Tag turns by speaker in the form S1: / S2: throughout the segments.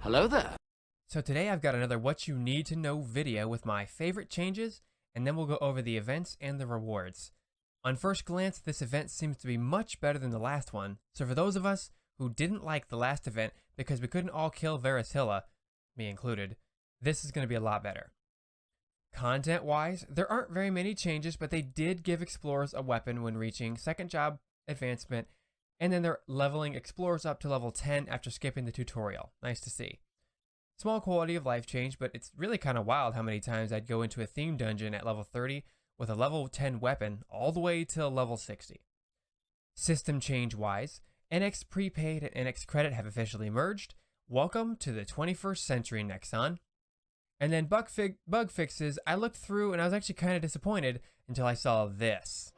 S1: Hello there.
S2: So today I've got another what you need to know video with my favorite changes, and then we'll go over the events and the rewards. On first glance, this event seems to be much better than the last one, so for those of us who didn't like the last event because we couldn't all kill Varicilla, me included, this is going to be a lot better. Content-wise, there aren't very many changes, but they did give explorers a weapon when reaching second job advancement, and then they're leveling explorers up to level 10 after skipping the tutorial. Nice to see. Small quality of life change, but it's really kind of wild how many times I'd go into a theme dungeon at level 30 with a level 10 weapon all the way till level 60. System change wise, NX prepaid and NX credit have officially merged. Welcome to the 21st century, Nexon. And then bug fixes, I looked through and I was actually kind of disappointed until I saw this.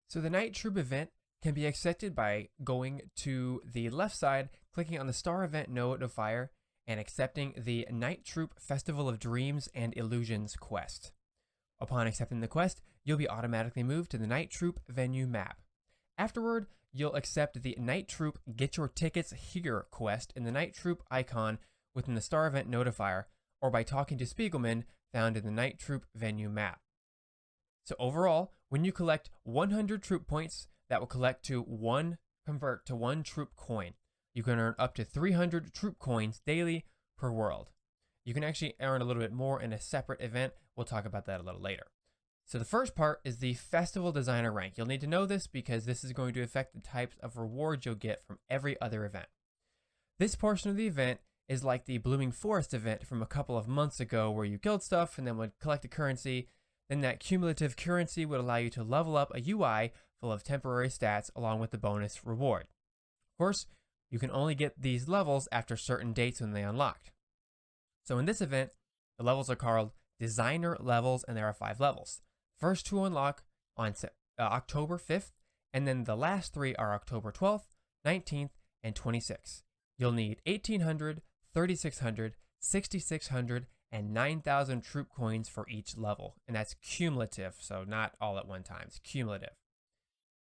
S2: So the Night Troop event can be accepted by going to the left side, clicking on the Star Event Notifier, and accepting the Night Troop Festival of Dreams and Illusions quest. Upon accepting the quest, you'll be automatically moved to the Night Troop venue map. Afterward, you'll accept the Night Troop Get Your Tickets Here quest in the Night Troop icon within the Star Event Notifier, or by talking to Spiegelman found in the Night Troop venue map. So overall, when you collect 100 troop points, that will convert to one troop coin. You can earn up to 300 troop coins daily per world. You can actually earn a little bit more in a separate event. We'll talk about that a little later. So the first part is the Festival Designer rank. You'll need to know this because this is going to affect the types of rewards you'll get from every other event. This portion of the event is like the Blooming Forest event from a couple of months ago where you killed stuff and then would collect a currency. Then that cumulative currency would allow you to level up a UI full of temporary stats along with the bonus reward. Of course, you can only get these levels after certain dates when they unlocked. So in this event, the levels are called Designer levels, and there are 5 levels. First 2 unlock on October 5th, and then the last 3 are October 12th, 19th, and 26th. You'll need 1800, 3600, 6600, and 9,000 troop coins for each level, and that's cumulative, so not all at one time, it's cumulative.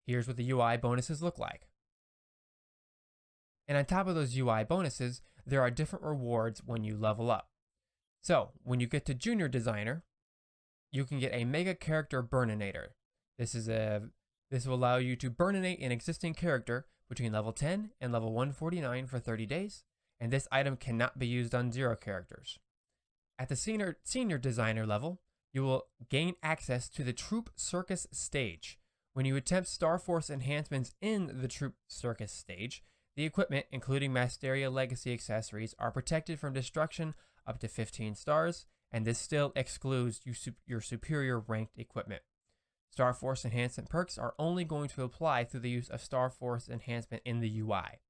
S2: Here's what the UI bonuses look like. And on top of those UI bonuses, there are different rewards when you level up. So, when you get to Junior Designer, you can get a Mega Character Burninator. This will allow you to burninate an existing character between level 10 and level 149 for 30 days, and this item cannot be used on 0 characters. At the Senior Designer level, you will gain access to the Troop Circus stage. When you attempt Star Force enhancements in the Troop Circus stage, the equipment, including Masteria Legacy accessories, are protected from destruction up to 15 stars, and this still excludes your superior ranked equipment. Star Force enhancement perks are only going to apply through the use of Star Force enhancement in the UI.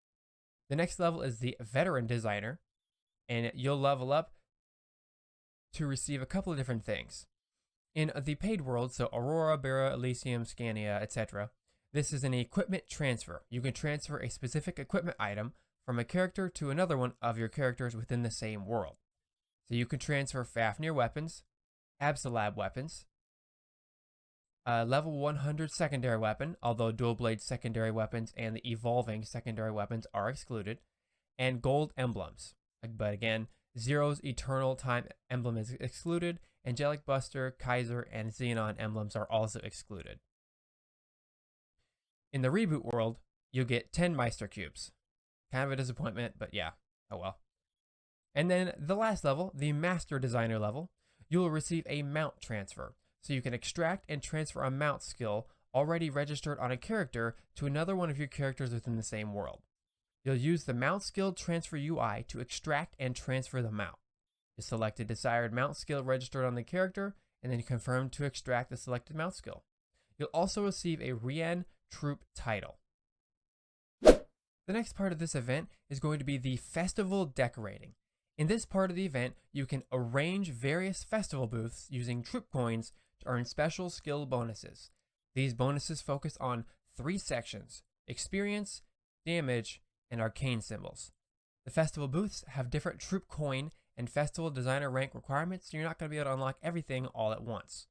S2: The next level is the Veteran Designer, and you'll level up to receive a couple of different things. In the paid world, so Aurora, Bera, Elysium, Scania, etc., this is an equipment transfer. You can transfer a specific equipment item from a character to another one of your characters within the same world. So you can transfer Fafnir weapons, Absolab weapons, level 100 secondary weapon, although dual blade secondary weapons and the evolving secondary weapons are excluded, and gold emblems. But again, Zero's Eternal Time emblem is excluded. Angelic Buster, Kaiser, and Xenon emblems are also excluded. In the Reboot world, you'll get 10 Meister Cubes. Kind of a disappointment, but yeah, oh well. And then the last level, the Master Designer level, you will receive a mount transfer. So you can extract and transfer a mount skill already registered on a character to another one of your characters within the same world. You'll use the Mount Skill Transfer UI to extract and transfer the mount. You select a desired mount skill registered on the character, and then you confirm to extract the selected mount skill. You'll also receive a Rien Troop title. The next part of this event is going to be the Festival Decorating. In this part of the event, you can arrange various festival booths using troop coins to earn special skill bonuses. These bonuses focus on 3 sections: experience, damage, and arcane symbols. The festival booths have different troop coin and festival designer rank requirements, so you're not going to be able to unlock everything all at once.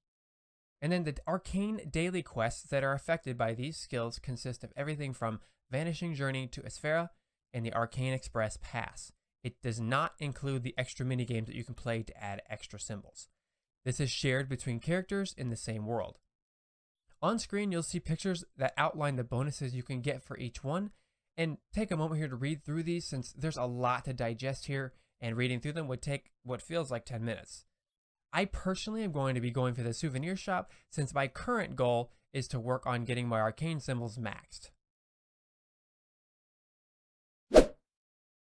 S2: And then the arcane daily quests that are affected by these skills consist of everything from Vanishing Journey to Esfera and the Arcane Express Pass. It does not include the extra minigames that you can play to add extra symbols. This is shared between characters in the same world. On screen, you'll see pictures that outline the bonuses you can get for each one, and take a moment here to read through these since there's a lot to digest here, and reading through them would take what feels like 10 minutes. I personally am going to be going for the souvenir shop since my current goal is to work on getting my arcane symbols maxed.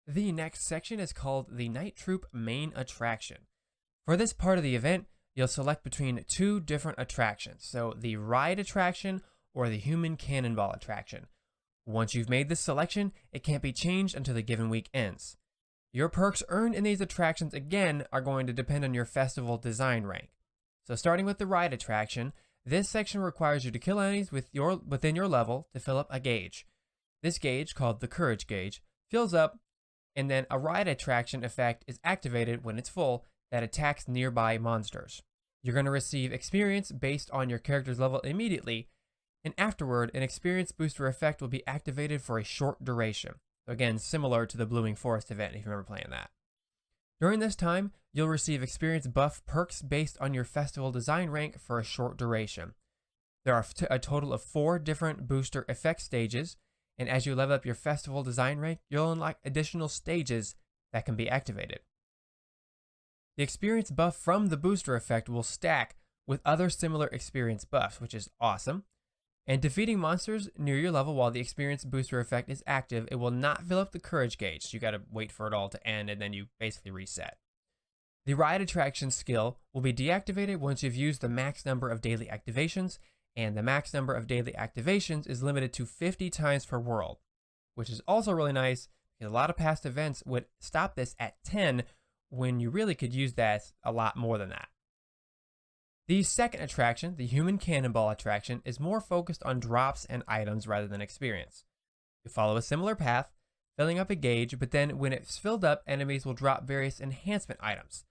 S2: The next section is called the Night Troop Main Attraction. For this part of the event, you'll select between two different attractions, so the Ride attraction or the Human Cannonball attraction. Once you've made this selection, it can't be changed until the given week ends. Your perks earned in these attractions again are going to depend on your festival design rank. So starting with the Ride attraction, this section requires you to kill enemies within your level to fill up a gauge. This gauge, called the Courage gauge, fills up, and then a Ride attraction effect is activated when it's full that attacks nearby monsters. You're going to receive experience based on your character's level immediately, and afterward, an experience booster effect will be activated for a short duration. So again, similar to the Blooming Forest event if you remember playing that. During this time, you'll receive experience buff perks based on your festival design rank for a short duration. There are a total of 4 different booster effect stages, and as you level up your festival design rank, you'll unlock additional stages that can be activated. The experience buff from the booster effect will stack with other similar experience buffs, which is awesome. And defeating monsters near your level while the experience booster effect is active, it will not fill up the courage gauge, so you gotta wait for it all to end and then you basically reset. The Ride attraction skill will be deactivated once you've used the max number of daily activations, and the max number of daily activations is limited to 50 times per world, which is also really nice because a lot of past events would stop this at 10 when you really could use that a lot more than that. The second attraction, the Human Cannonball attraction, is more focused on drops and items rather than experience. You follow a similar path, filling up a gauge, but then when it's filled up, enemies will drop various enhancement items.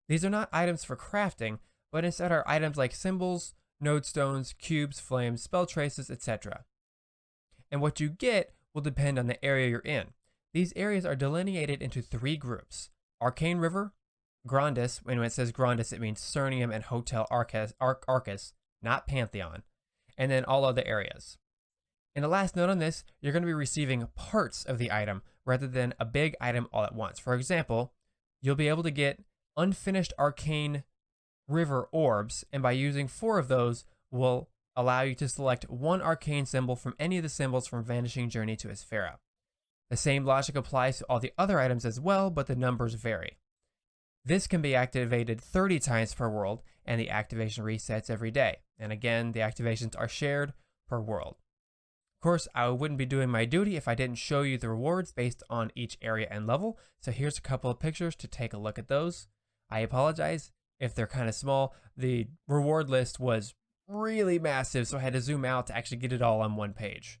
S2: These are not items for crafting, but instead are items like symbols, node stones, cubes, flames, spell traces, etc. And what you get will depend on the area you're in. These areas are delineated into 3 groups: Arcane River, Grandis, and when it says Grandis, it means Cernium and Hotel Arcus, not Pantheon, and then all other areas. And the last note on this, you're going to be receiving parts of the item rather than a big item all at once. For example, you'll be able to get unfinished Arcane River orbs, and by using 4 of those will allow you to select 1 arcane symbol from any of the symbols from Vanishing Journey to Esfera. The same logic applies to all the other items as well, but the numbers vary. This can be activated 30 times per world, and the activation resets every day. And again, the activations are shared per world. Of course, I wouldn't be doing my duty if I didn't show you the rewards based on each area and level, so here's a couple of pictures to take a look at those. I apologize if they're kind of small. The reward list was really massive, so I had to zoom out to actually get it all on one page.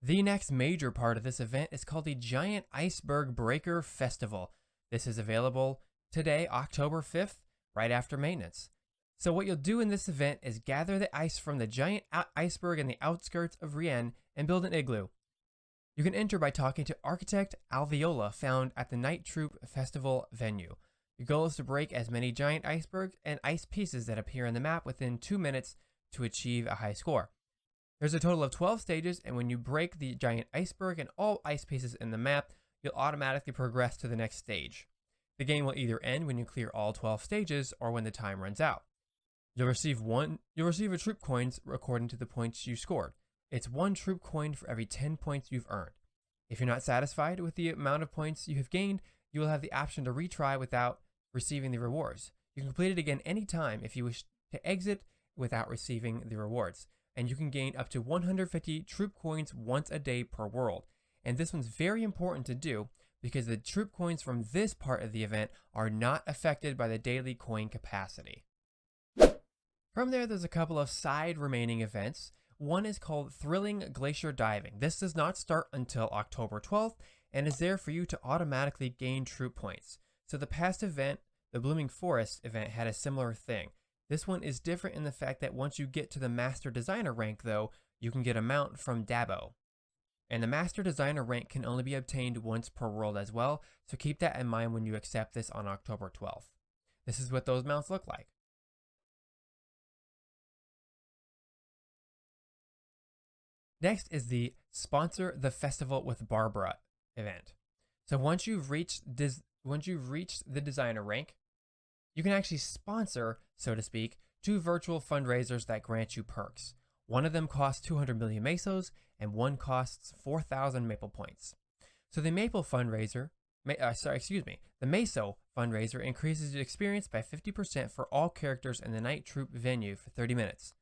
S2: The next major part of this event is called the Giant Iceberg Breaker Festival. This is available today, October 5th, right after maintenance. So what you'll do in this event is gather the ice from the giant iceberg in the outskirts of Rien and build an igloo. You can enter by talking to Architect Alveola, found at the Night Troop Festival venue. Your goal is to break as many giant icebergs and ice pieces that appear on the map within 2 minutes to achieve a high score. There's a total of 12 stages, and when you break the giant iceberg and all ice pieces in the map, you'll automatically progress to the next stage. The game will either end when you clear all 12 stages or when the time runs out. You'll receive a troop coins according to the points you scored. It's 1 troop coin for every 10 points you've earned. If you're not satisfied with the amount of points you have gained, you will have the option to retry without receiving the rewards. You can complete it again anytime if you wish to exit without receiving the rewards. And you can gain up to 150 troop coins once a day per world. And this one's very important to do because the troop coins from this part of the event are not affected by the daily coin capacity. From there, there's a couple of side remaining events One is called Thrilling Glacier Diving. This does not start until October 12th and is there for you to automatically gain troop points. So the past event, the Blooming Forest event, had a similar thing. This one is different in the fact that once you get to the Master Designer rank though, you can get a mount from Dabo. And the Master Designer rank can only be obtained once per world as well, so keep that in mind when you accept this on October 12th. This is what those mounts look like. Next is the Sponsor the Festival with Barbara event. So once you've reached the designer rank, you can actually sponsor, so to speak, 2 virtual fundraisers that grant you perks. One of them costs 200 million mesos, and one costs 4,000 maple points. So the Maple fundraiser, the Meso fundraiser increases your experience by 50% for all characters in the Night Troop venue for 30 minutes.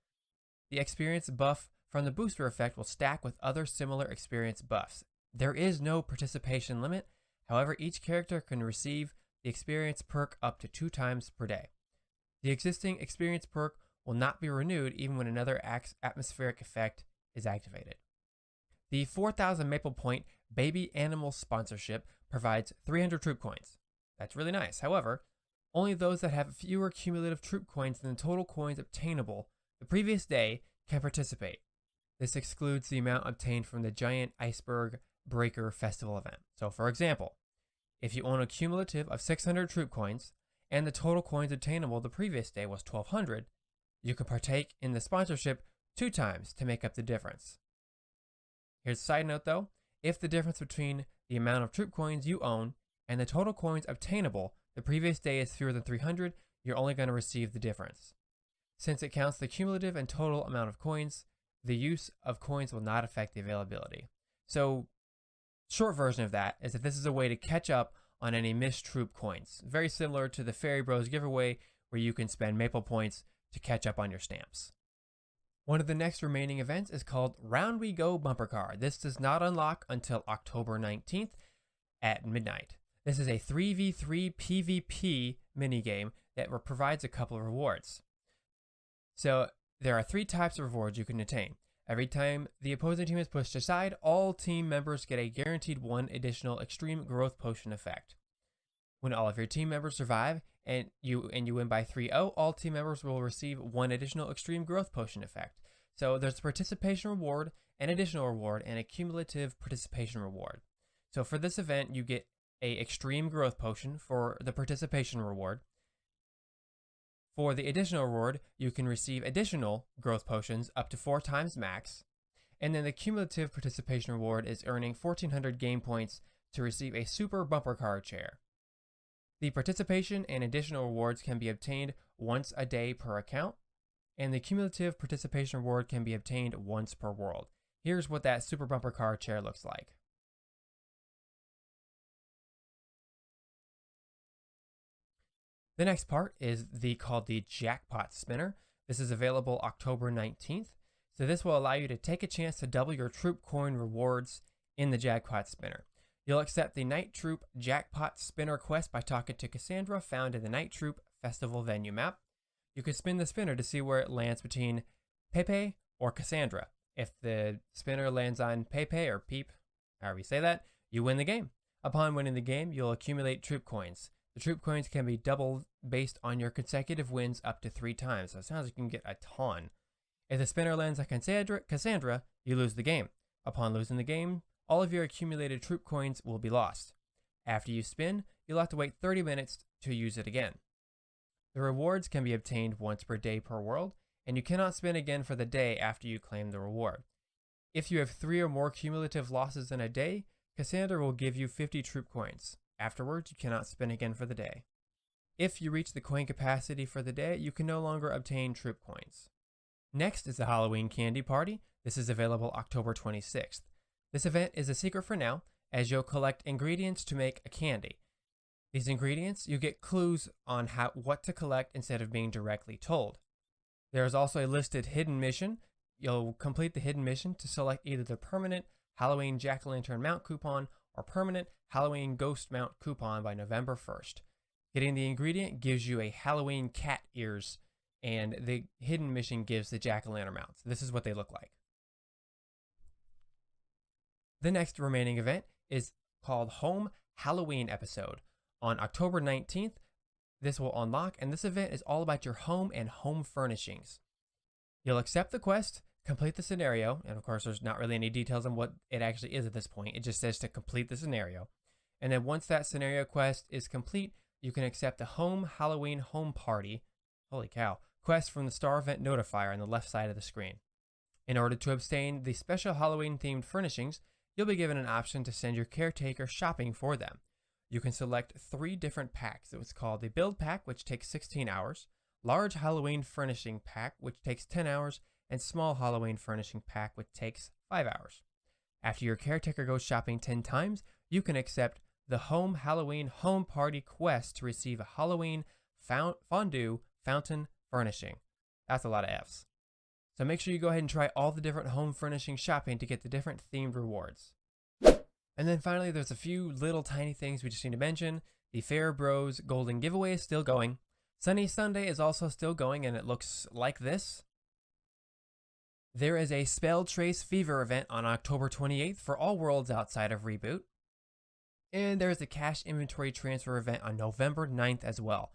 S2: The experience buff from the booster effect will stack with other similar experience buffs. There is no participation limit, however each character can receive the experience perk up to 2 times per day. The existing experience perk will not be renewed even when another atmospheric effect is activated. The 4,000 Maple Point Baby Animal sponsorship provides 300 troop coins. That's really nice. However, only those that have fewer cumulative troop coins than the total coins obtainable the previous day can participate. This excludes the amount obtained from the giant Iceberg Breaker Festival event. So for example, if you own a cumulative of 600 troop coins and the total coins obtainable the previous day was 1,200, you can partake in the sponsorship 2 times to make up the difference. Here's a side note though, if the difference between the amount of troop coins you own and the total coins obtainable the previous day is fewer than 300, you're only going to receive the difference. Since it counts the cumulative and total amount of coins, the use of coins will not affect the availability. So, short version of that is that this is a way to catch up on any missed troop coins. Very similar to the Fairy Bros giveaway where you can spend Maple points to catch up on your stamps. One of the next remaining events is called Round We Go Bumper Car. This does not unlock until October 19th at midnight. This is a 3v3 PvP minigame that provides a couple of rewards. So there are 3 types of rewards you can attain. Every time the opposing team is pushed aside, all team members get a guaranteed 1 additional extreme growth potion effect. When all of your team members survive and you win by 3-0, all team members will receive 1 additional extreme growth potion effect. So there's a participation reward, an additional reward, and a cumulative participation reward. So for this event, you get a extreme growth potion for the participation reward. For the additional reward, you can receive additional growth potions up to 4 times max. And then the cumulative participation reward is earning 1,400 game points to receive a super bumper car chair. The participation and additional rewards can be obtained once a day per account, and the cumulative participation reward can be obtained once per world. Here's what that super bumper car chair looks like. The next part is called the Jackpot Spinner. This is available October 19th. So this will allow you to take a chance to double your troop coin rewards in the Jackpot Spinner. You'll accept the Night Troop Jackpot Spinner quest by talking to Cassandra, found in the Night Troop Festival venue map. You can spin the spinner to see where it lands between Pepe or Cassandra. If the spinner lands on Pepe or Peep, however you say that, you win the game. Upon winning the game, you'll accumulate troop coins. The troop coins can be doubled based on your consecutive wins up to 3 times. So it sounds like you can get a ton. If the spinner lands on Cassandra, you lose the game. Upon losing the game, all of your accumulated troop coins will be lost. After you spin, you'll have to wait 30 minutes to use it again. The rewards can be obtained once per day per world, and you cannot spin again for the day after you claim the reward. If you have 3 or more cumulative losses in a day, Cassandra will give you 50 troop coins. Afterwards, you cannot spin again for the day. If you reach the coin capacity for the day, you can no longer obtain troop coins. Next is the Halloween Candy Party. This is available October 26th. This event is a secret for now, as you'll collect ingredients to make a candy. These ingredients, you get clues on what to collect instead of being directly told. There is also a listed hidden mission. You'll complete the hidden mission to select either the permanent Halloween Jack-o'-lantern mount coupon or permanent Halloween ghost mount coupon by November 1st. Getting the ingredient gives you a Halloween cat ears, and the hidden mission gives the jack-o'-lantern mounts. This is what they look like. The next remaining event is called Home Halloween Episode. On October 19th, this will unlock, and this event is all about your home and home furnishings. You'll accept the quest, complete the scenario, and of course there's not really any details on what it actually is at this point. It just says to complete the scenario. And then once that scenario quest is complete, you can accept the Home Halloween Home Party, holy cow, quest from the Star Event Notifier on the left side of the screen. In order to obtain the special Halloween-themed furnishings, you'll be given an option to send your caretaker shopping for them. You can select 3 different packs. It's called the Build Pack, which takes 16 hours, Large Halloween Furnishing Pack, which takes 10 hours, and Small Halloween Furnishing Pack, which takes 5 hours. After your caretaker goes shopping 10 times, you can accept the Home Halloween Home Party quest to receive a Halloween fondue fountain furnishing. That's a lot of F's. So make sure you go ahead and try all the different home furnishing shopping to get the different themed rewards. And then finally, there's a few little tiny things we just need to mention. The Fair Bros Golden Giveaway is still going. Sunny Sunday is also still going, and it looks like this. There is a Spell Trace Fever event on October 28th for all worlds outside of Reboot. And there is a cash inventory transfer event on November 9th as well.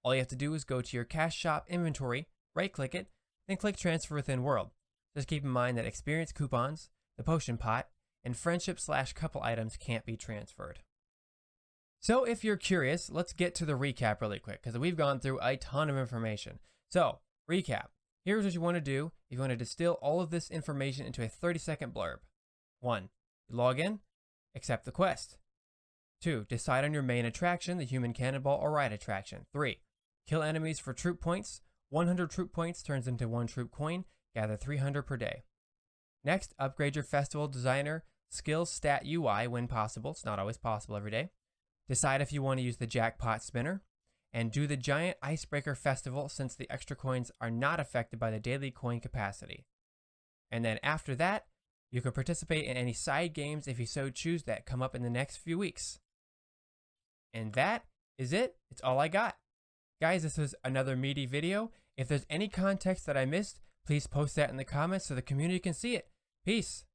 S2: All you have to do is go to your cash shop inventory, right-click it, then click Transfer Within World. Just keep in mind that experience coupons, the potion pot, and friendship/couple items can't be transferred. So if you're curious, let's get to the recap really quick, because we've gone through a ton of information. So, recap. Here's what you want to do if you want to distill all of this information into a 30-second blurb. 1. Log in, accept the quest. 2. Decide on your main attraction, the Human Cannonball or Ride attraction. 3. Kill enemies for troop points. 100 troop points turns into 1 troop coin. Gather 300 per day. Next, upgrade your festival designer skills stat UI when possible. It's not always possible every day. Decide if you want to use the jackpot spinner. And do the giant icebreaker festival since the extra coins are not affected by the daily coin capacity. And then after that, you can participate in any side games if you so choose that come up in the next few weeks. And that is it. It's all I got. Guys, this was another meaty video. If there's any context that I missed, please post that in the comments so the community can see it. Peace.